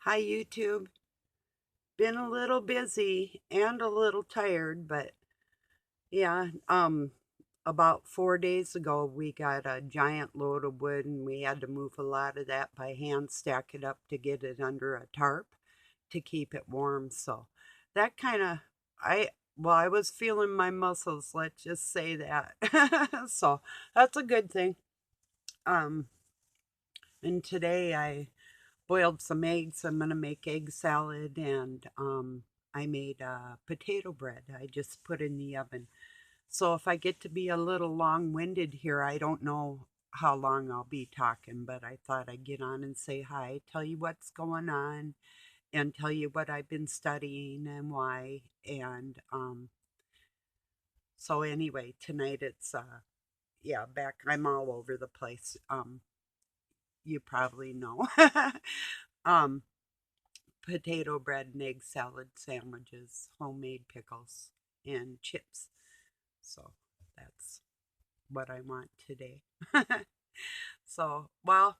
Hi, YouTube. Been a little busy and a little tired, but yeah, about 4 days ago, we got a giant load of wood and we had to move a lot of that by hand, stack it up to get it under a tarp to keep it warm. So that kind of, I was feeling my muscles, let's just say that. So that's a good thing. Um, and today I boiled some eggs. I'm gonna make egg salad, and I made potato bread. I just put in the oven. So if I get to be a little long-winded here, I don't know how long I'll be talking, but I thought I'd get on and say hi, tell you what's going on, and tell you what I've been studying and why. And so anyway, tonight it's yeah, back. I'm all over the place. You probably know. um, Potato bread and egg salad sandwiches, homemade pickles, and chips. So that's what I want today. So, well,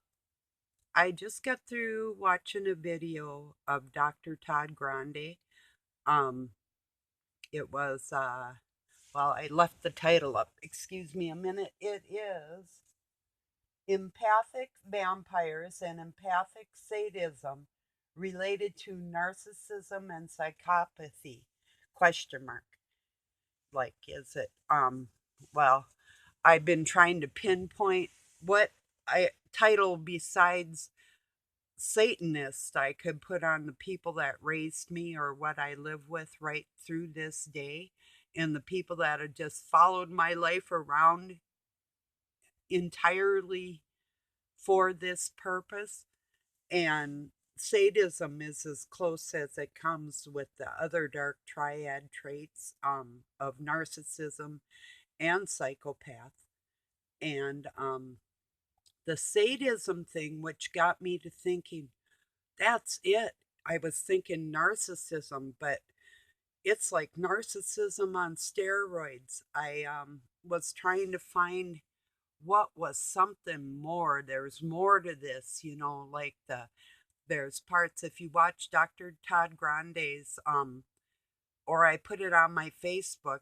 I just got through watching a video of Dr. Todd Grande. Um, it was, well, I left the title up. Excuse me a minute. It is Empathic Vampires and Empathic Sadism Related to Narcissism and Psychopathy? Question mark. Like, is it, well, I've been trying to pinpoint what I title besides Satanist I could put on the people that raised me or what I live with right through this day, and the people that have just followed my life around entirely for this purpose. And sadism is as close as it comes with the other dark triad traits of narcissism and psychopath. And the sadism thing, which got me to thinking, that's it. I was thinking narcissism, but it's like narcissism on steroids. I was trying to find what was something more. There's more to this, like there's parts if you watch Dr. Todd Grande's or I put it on my Facebook,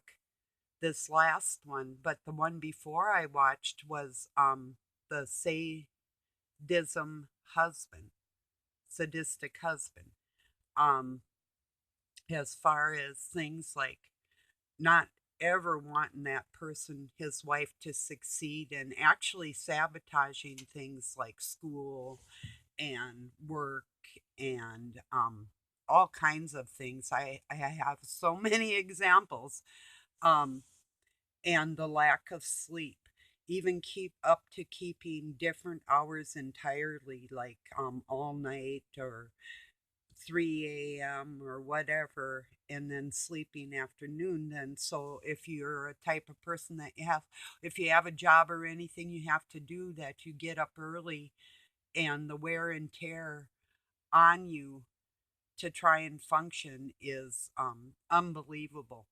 this last one, but the one before I watched was the sadism husband, sadistic husband. Um as far as things like not ever wanting that person, his wife, to succeed, and actually sabotaging things like school and work and all kinds of things. I have so many examples. Um, and the lack of sleep. Even keep up to keeping different hours entirely, like all night or 3 a.m. or whatever, and then sleeping afternoon. Then, so if you're a type of person that if you have a job or anything you have to do that you get up early, and the wear and tear on you to try and function is unbelievable.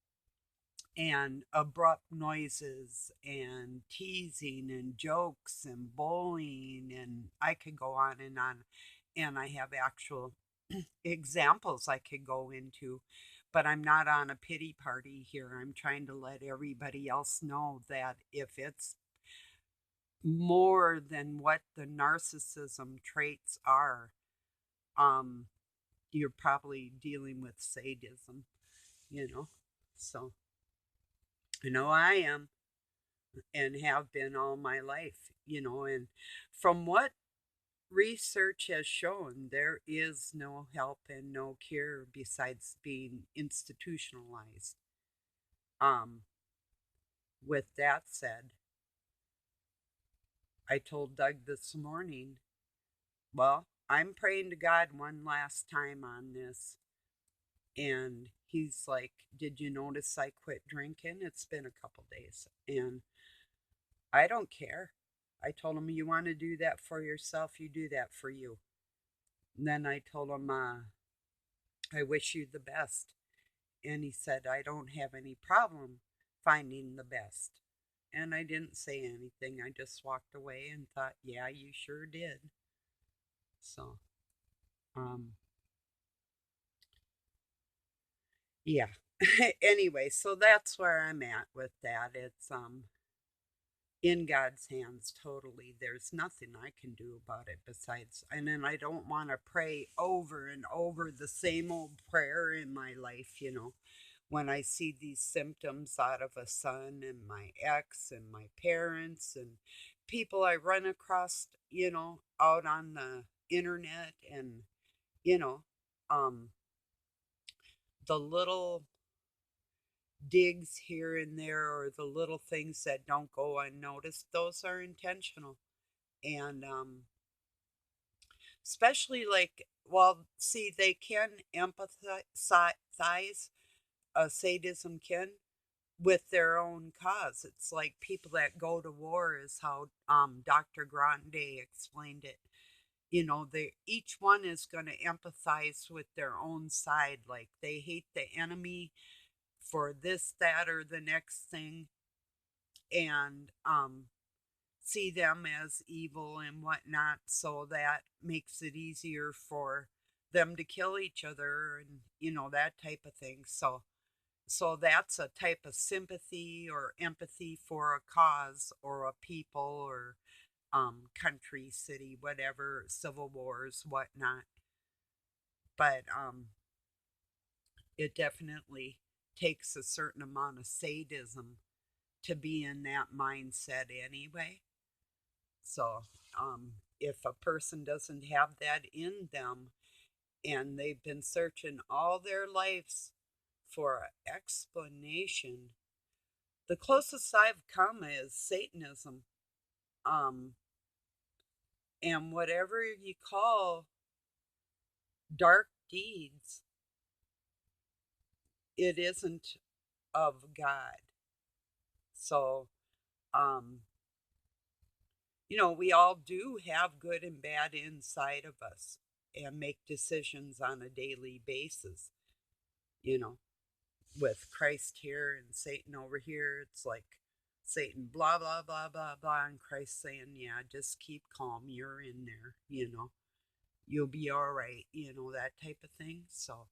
And abrupt noises and teasing and jokes and bullying, and I could go on and on. And I have actual examples I could go into, but I'm not on a pity party here. I'm trying to let everybody else know that if it's more than what the narcissism traits are, um, you're probably dealing with sadism, you know? So I know I am and have been all my life, and from what research has shown, there is no help and no cure besides being institutionalized. Um, with that said, I told Doug this morning, well, I'm praying to God one last time on this. And he's like, did you notice I quit drinking? It's been a couple days. And I don't care. I told him, you want to do that for yourself, you do that for you. And then I told him, I wish you the best. And he said, I don't have any problem finding the best. And I didn't say anything. I just walked away and thought, yeah, you sure did. So, um, Yeah. Anyway, so that's where I'm at with that. It's in God's hands totally. There's nothing I can do about it besides, and then I don't want to pray over and over the same old prayer in my life, when I see these symptoms out of a son and my ex and my parents and people I run across, out on the internet and, you know, um, the little digs here and there or the little things that don't go unnoticed, those are intentional. And especially like, well, see, they can empathize, sadism can, with their own cause. It's like people that go to war, is how Dr. Grande explained it. They each one is going to empathize with their own side. Like they hate the enemy for this, that, or the next thing, and see them as evil and whatnot. So that makes it easier for them to kill each other and that type of thing. So that's a type of sympathy or empathy for a cause or a people or country, city, whatever, civil wars, whatnot. But it definitely takes a certain amount of sadism to be in that mindset anyway. So if a person doesn't have that in them and they've been searching all their lives for an explanation, the closest I've come is Satanism. Um, and whatever you call dark deeds, it isn't of God. So, um, we all do have good and bad inside of us and make decisions on a daily basis, you know, with Christ here and Satan over here. It's like Satan, blah, blah, blah, blah, blah, and Christ saying, yeah, just keep calm. You're in there, you'll be all right, that type of thing. So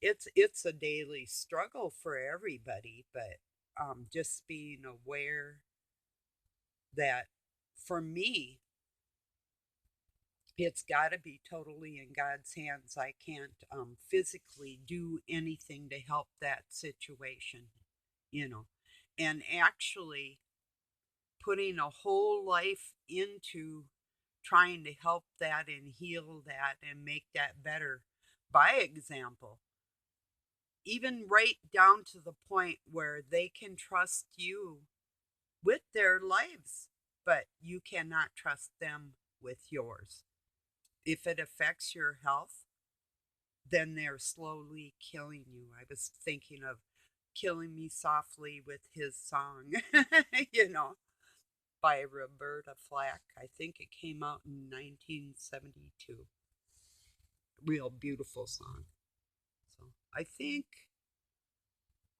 it's a daily struggle for everybody, but just being aware that for me, it's got to be totally in God's hands. I can't physically do anything to help that situation, you know. And actually, putting a whole life into trying to help that and heal that and make that better by example, even right down to the point where they can trust you with their lives, but you cannot trust them with yours. If it affects your health, then they're slowly killing you. I was thinking of Killing Me Softly with his song, you know, by Roberta Flack. I think it came out in 1972. Real beautiful song. So I think,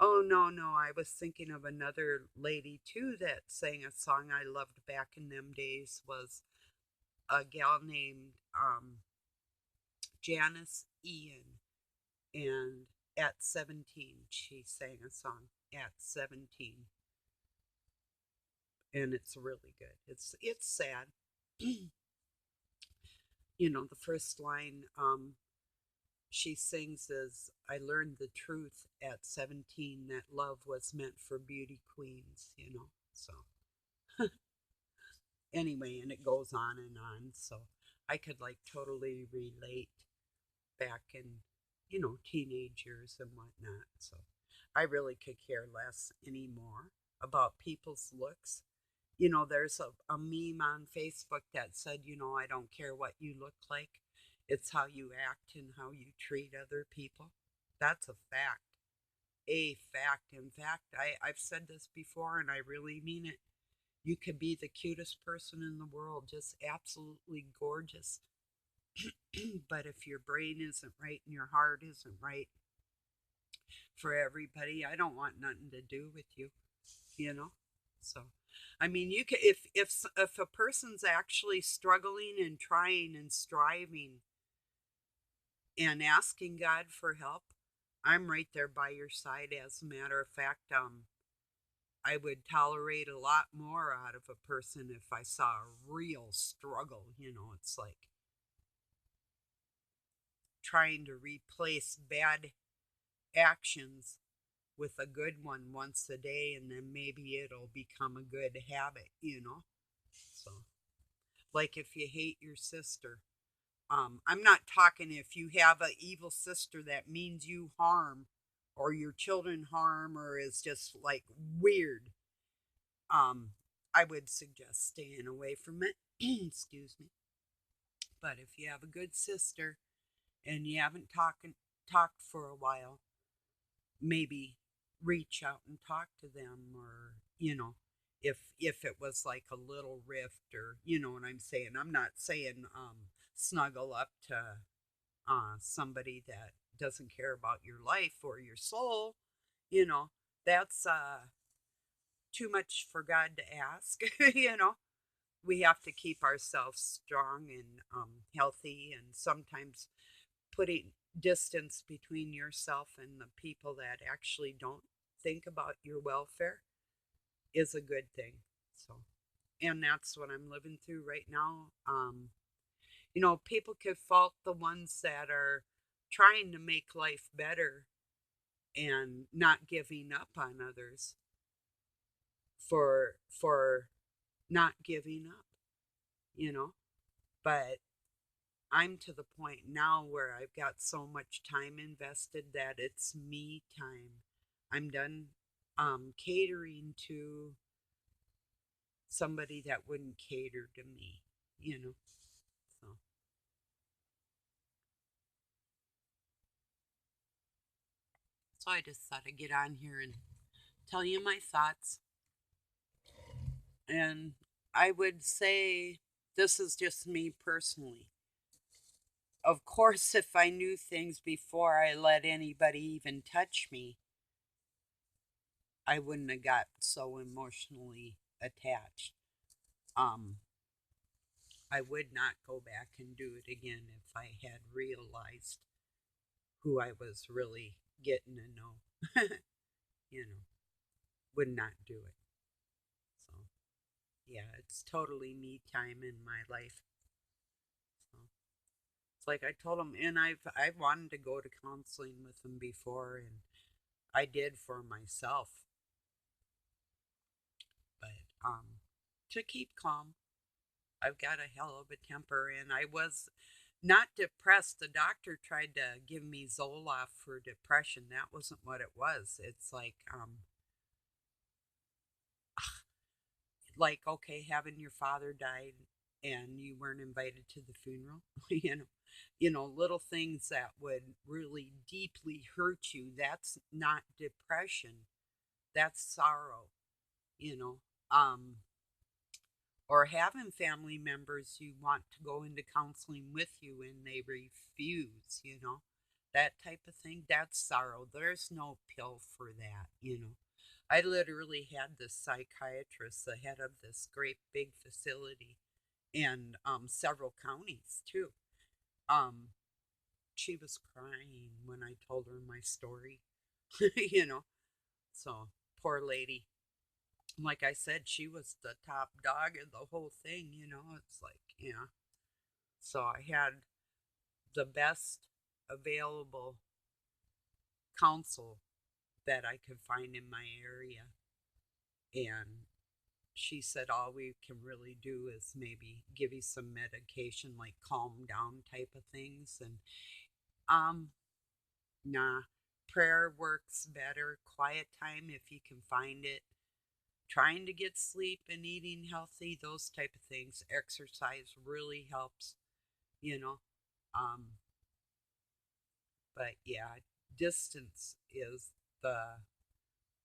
oh no, no, I was thinking of another lady too that sang a song I loved back in them days, was a gal named Janice Ian. And at 17, she sang a song at 17. And it's really good. It's sad. The first line she sings is, I learned the truth at 17 that love was meant for beauty queens. So anyway, and it goes on and on. So I could like totally relate back in, teenage years and whatnot. So I really could care less anymore about people's looks. There's a meme on Facebook that said, I don't care what you look like. It's how you act and how you treat other people. That's a fact. A fact. In fact, I've said this before and I really mean it. You could be the cutest person in the world, just absolutely gorgeous. But if your brain isn't right and your heart isn't right for everybody, I don't want nothing to do with you, you know? So, I mean, you can, if a person's actually struggling and trying and striving and asking God for help, I'm right there by your side. As a matter of fact, I would tolerate a lot more out of a person if I saw a real struggle. It's like trying to replace bad actions with a good one once a day, and then maybe it'll become a good habit. So, like if you hate your sister, I'm not talking if you have an evil sister that means you harm or your children harm or is just like weird. Um, I would suggest staying away from it. Excuse me. But if you have a good sister and you haven't talked for a while, maybe reach out and talk to them, or if it was like a little rift, or you know what I'm saying. I'm not saying snuggle up to somebody that doesn't care about your life or your soul. you know that's too much for God to ask. We have to keep ourselves strong and healthy, and sometimes putting distance between yourself and the people that actually don't think about your welfare is a good thing. So, and that's what I'm living through right now. People could fault the ones that are trying to make life better and not giving up on others for not giving up, you know. But I'm to the point now where I've got so much time invested that it's me time. I'm done catering to somebody that wouldn't cater to me. So, so I just thought I'd get on here and tell you my thoughts. And I would say this is just me personally. Of course, if I knew things before I let anybody even touch me, I wouldn't have got so emotionally attached. Um, I would not go back and do it again if I had realized who I was really getting to know. you know, would not do it. So, yeah, it's totally me time in my life. So, it's like I told him, and I wanted to go to counseling with him before, and I did for myself, but to keep calm. I've got a hell of a temper, and I was not depressed. The doctor tried to give me Zoloft for depression. That wasn't what it was. It's like okay, having your father died and you weren't invited to the funeral. Little things that would really deeply hurt you. That's not depression. That's sorrow. You know. Um, or having family members you want to go into counseling with you and they refuse. That type of thing. That's sorrow. There's no pill for that. I literally had this psychiatrist, the head of this great big facility in several counties too. Um, she was crying when I told her my story, you know. So, poor lady. Like I said, she was the top dog of the whole thing. It's like, yeah. So I had the best available counsel that I could find in my area. And she said all we can really do is maybe give you some medication, like calm down type of things. And um nah, prayer works better, quiet time if you can find it, trying to get sleep and eating healthy, those type of things. Exercise really helps, you know. Um, but yeah, distance is the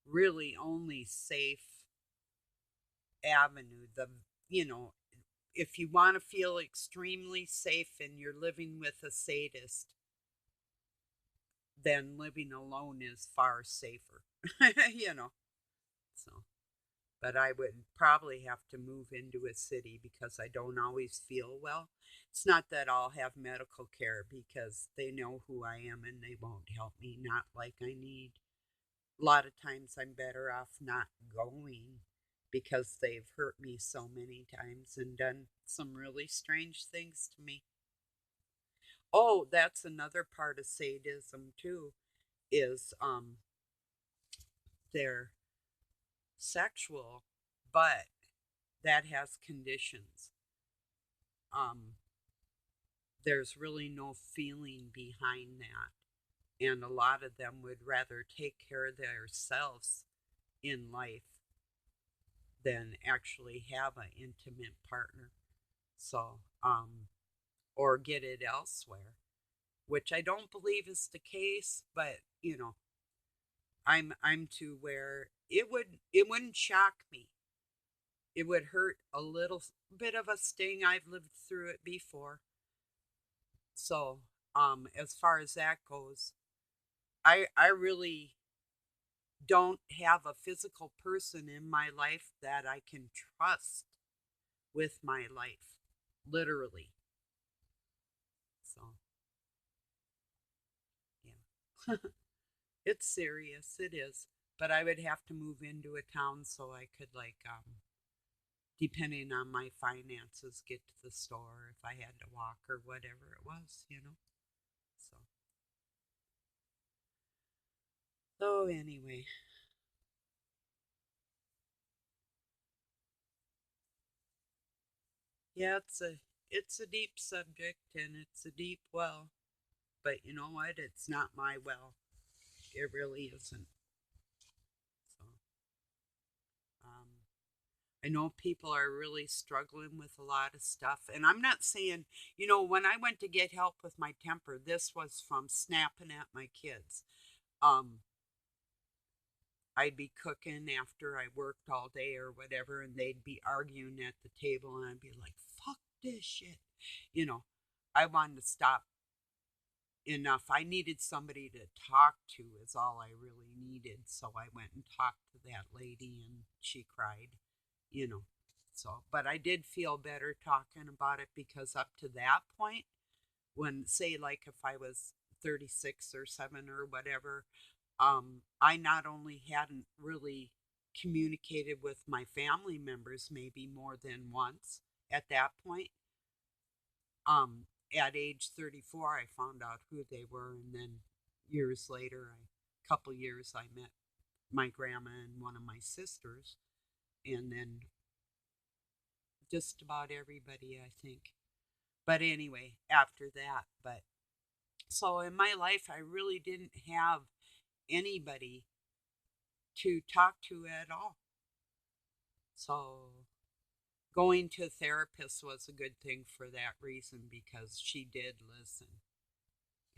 really only safe avenue. You know, if you want to feel extremely safe and you're living with a sadist, then living alone is far safer. you know. So but I would probably have to move into a city because I don't always feel well. It's not that I'll have medical care because they know who I am and they won't help me, not like I need. A lot of times I'm better off not going because they've hurt me so many times and done some really strange things to me. Oh, that's another part of sadism too, is they're sexual, but that has conditions. Um, there's really no feeling behind that. And a lot of them would rather take care of themselves in life than actually have an intimate partner. So, or get it elsewhere, which I don't believe is the case, but I'm to where it wouldn't shock me. It would hurt a little bit of a sting. I've lived through it before. So, as far as that goes, I really don't have a physical person in my life that I can trust with my life, literally. So, yeah. It's serious, it is. But I would have to move into a town so I could, like, depending on my finances, get to the store if I had to walk or whatever it was. So, so anyway, yeah, it's a deep subject and it's a deep well. But you know what? It's not my well. It really isn't. So, um, I know people are really struggling with a lot of stuff. And I'm not saying, when I went to get help with my temper, this was from snapping at my kids. Um, I'd be cooking after I worked all day or whatever, and they'd be arguing at the table, and I'd be like, fuck this shit. You know, I wanted to stop enough. I needed somebody to talk to, is all I really needed. So I went and talked to that lady, and she cried, you know. So, but I did feel better talking about it because up to that point, when, say, like if I was 36 or 7 or whatever, I not only hadn't really communicated with my family members maybe more than once at that point. At age 34, I found out who they were, and then years later, a couple years, I met my grandma and one of my sisters, and then just about everybody, I think. But anyway, after that, but so in my life, I really didn't have anybody to talk to at all. So going to a therapist was a good thing for that reason because she did listen.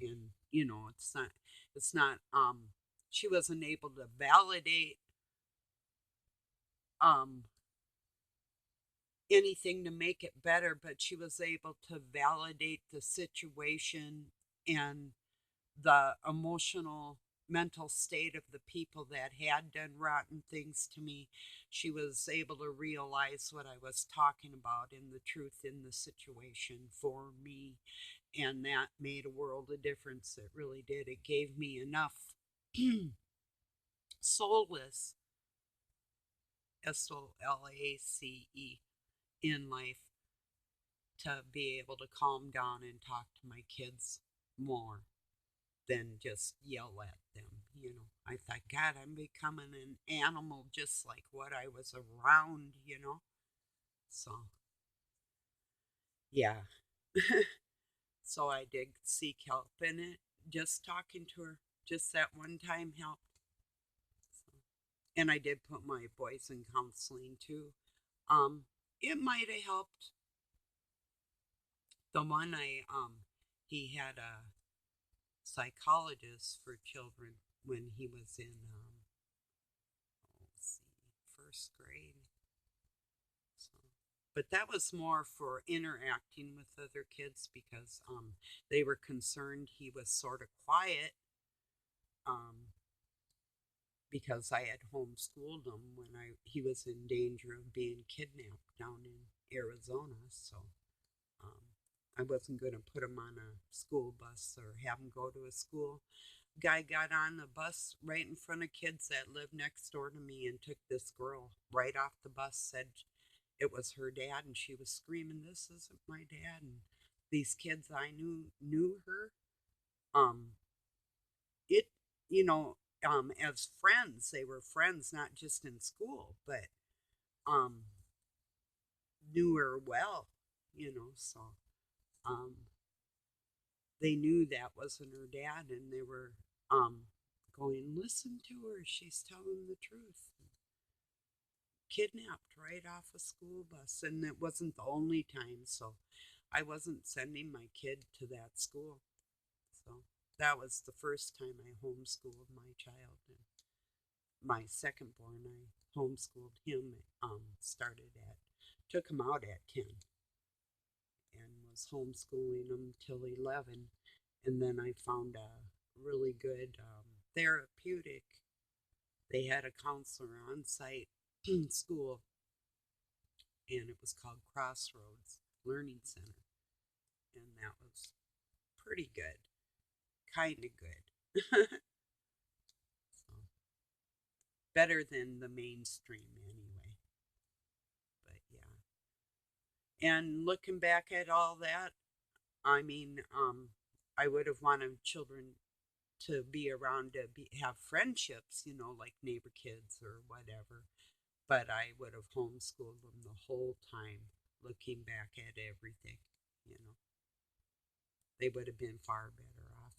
And it's not she wasn't able to validate um anything to make it better, but she was able to validate the situation and the emotional mental state of the people that had done rotten things to me. She was able to realize what I was talking about and the truth in the situation for me, and that made a world of difference. It really did. It gave me enough solace, SOLACE, in life to be able to calm down and talk to my kids more than just yell at them. I thought, God, I'm becoming an animal just like what I was around. So, yeah. So I did seek help, and it just talking to her just that one time helped. So, and I did put my boys in counseling too. Um, it might have helped. The one he had a psychologist for children when he was in let's see, first grade. So, but that was more for interacting with other kids because they were concerned he was sort of quiet. Um, because I had homeschooled him when he was in danger of being kidnapped down in Arizona. So um, I wasn't going to put him on a school bus or have him go to a school. Guy got on the bus right in front of kids that lived next door to me and took this girl right off the bus, said it was her dad, and she was screaming, "This isn't my dad." And these kids I knew her. Um, it you know as friends, they were friends not just in school, but um knew her well, so um they knew that wasn't her dad, and they were going, "Listen to her, she's telling the truth." Kidnapped right off a school bus, and it wasn't the only time, so I wasn't sending my kid to that school. So that was the first time I homeschooled my child. And my second born, I homeschooled him. Started at Took him out at 10 and was homeschooling him till 11. And then I found a really good therapeutic. They had a counselor on site in school, and it was called Crossroads Learning Center. And that was pretty good, kind of good. So, better than the mainstream anyway. But yeah. And looking back at all that, I mean, I would have wanted children to be around to have friendships, like neighbor kids or whatever. But I would have homeschooled them the whole time, looking back at everything, you know. They would have been far better off.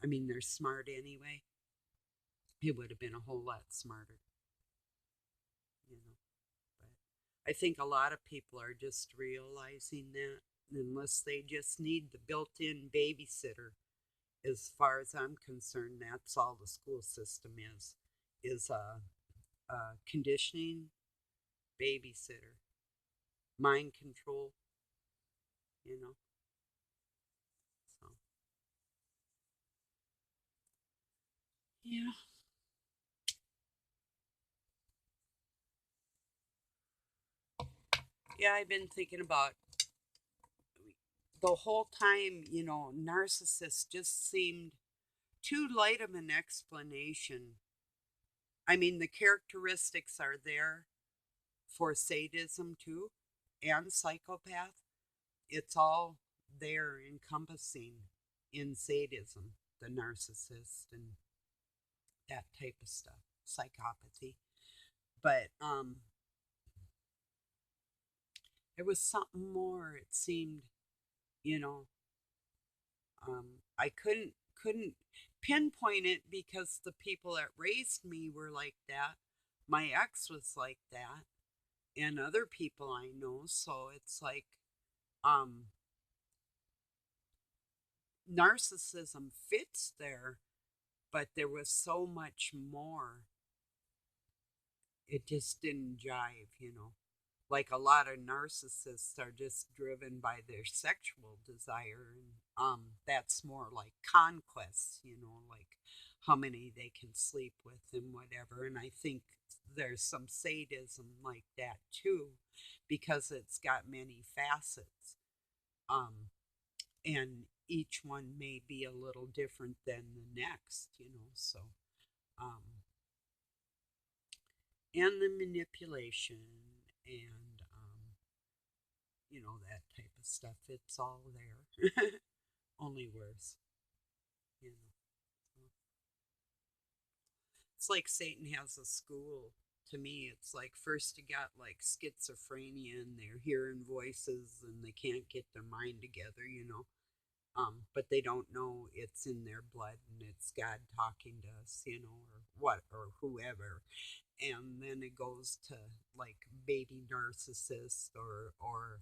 I mean, they're smart anyway. It would have been a whole lot smarter, you know. But I think a lot of people are just realizing that, unless they just need the built in babysitter. As far as I'm concerned, that's all the school system is a conditioning babysitter, mind control, you know. So yeah, yeah. I've been thinking about the whole time. Narcissists just seemed too light of an explanation. I mean, the characteristics are there for sadism too, and psychopath. It's all there encompassing in sadism, the narcissist and that type of stuff, psychopathy. But there was something more. It seemed, you know, I couldn't pinpoint it because the people that raised me were like that. My ex was like that, and other people I know. So it's like, um, narcissism fits there, but there was so much more. It just didn't jive. Like a lot of narcissists are just driven by their sexual desire, and that's more like conquest, like how many they can sleep with and whatever. And I think there's some sadism like that too, because it's got many facets. And each one may be a little different than the next. So um and the manipulation, and that type of stuff. It's all there. Only worse. You know. It's like Satan has a school. To me, it's like first you got like schizophrenia, and they're hearing voices and they can't get their mind together. But they don't know it's in their blood and it's God talking to us, or what, or whoever. And then it goes to like baby narcissist, or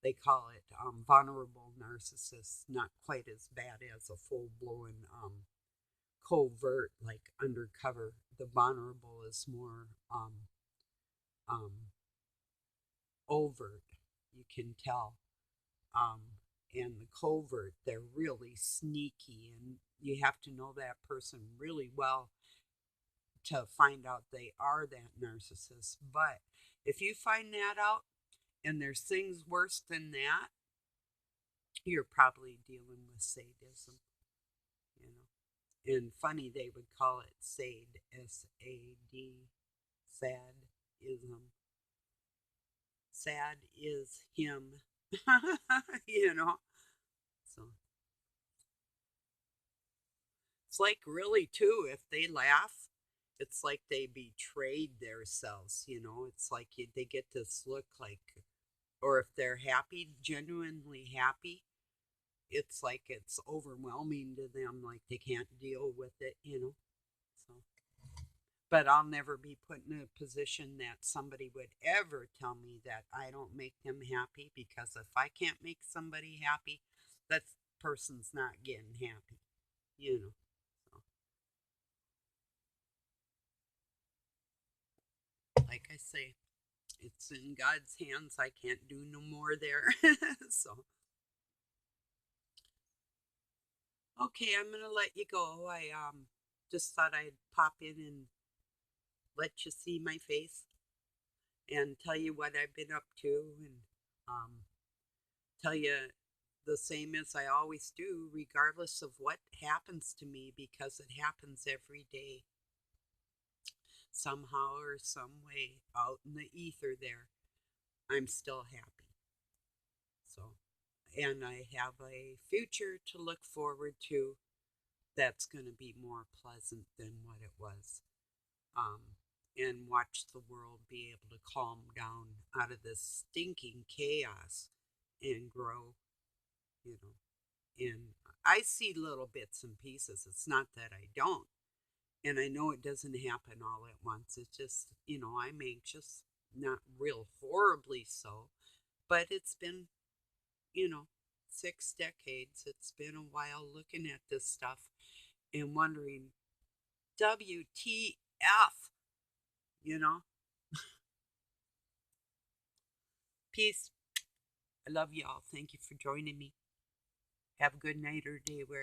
they call it vulnerable narcissist. Not quite as bad as a full-blown covert, like undercover. The vulnerable is more um, overt, you can tell. um, and the covert, they're really sneaky, and you have to know that person really well to find out they are that narcissist. But if you find that out and there's things worse than that, you're probably dealing with sadism, you know. And funny, they would call it SAD, SAD, sadism. Sad is him, you know. So it's like really too, if they laugh, it's like they betrayed themselves, you know. It's like they get this look like, or if they're happy, genuinely happy, it's like it's overwhelming to them, like they can't deal with it, you know. So, but I'll never be put in a position that somebody would ever tell me that I don't make them happy, because if I can't make somebody happy, that person's not getting happy, you know. So, like I say, it's in God's hands. I can't do no more there. So, okay, I'm gonna let you go. I just thought I'd pop in and let you see my face and tell you what I've been up to, and um, tell you the same as I always do, regardless of what happens to me, because it happens every day, somehow or some way, out in the ether there. I'm still happy. So, and I have a future to look forward to that's going to be more pleasant than what it was. And watch the world be able to calm down out of this stinking chaos and grow, you know. And I see little bits and pieces. It's not that I don't. And I know it doesn't happen all at once. It's just, you know, I'm anxious, not real horribly so, but it's been, you know, 6 decades. It's been a while looking at this stuff and wondering, WTF, you know? Peace. I love y'all. Thank you for joining me. Have a good night or day where